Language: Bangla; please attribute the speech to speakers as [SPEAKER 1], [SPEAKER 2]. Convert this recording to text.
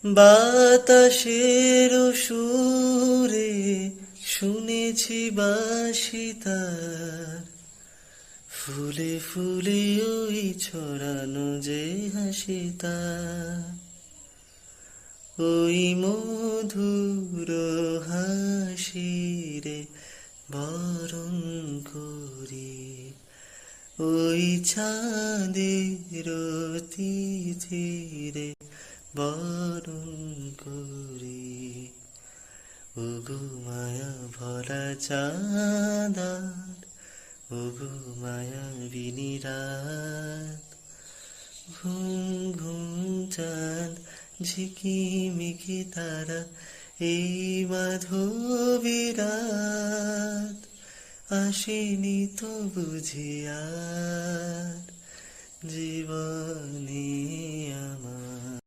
[SPEAKER 1] বাতাসের সুরে শুনেছি বাঁশি তার, ফুলে ফুলে ওই ছড়ানো যে হাসি তার। ওই মধুর হাসিরে বরণ করি, ওই চাঁদের তিথিরে বরণ করি। ওগো মায়া ভরা চাঁদার, ওগো মায়া বিনিরাত, ঘুম ঘুম চাঁদ ঝিকিমিকি তারা, এই মাধবী রাত আসেনি তো বুঝি আর জীবনে আমার।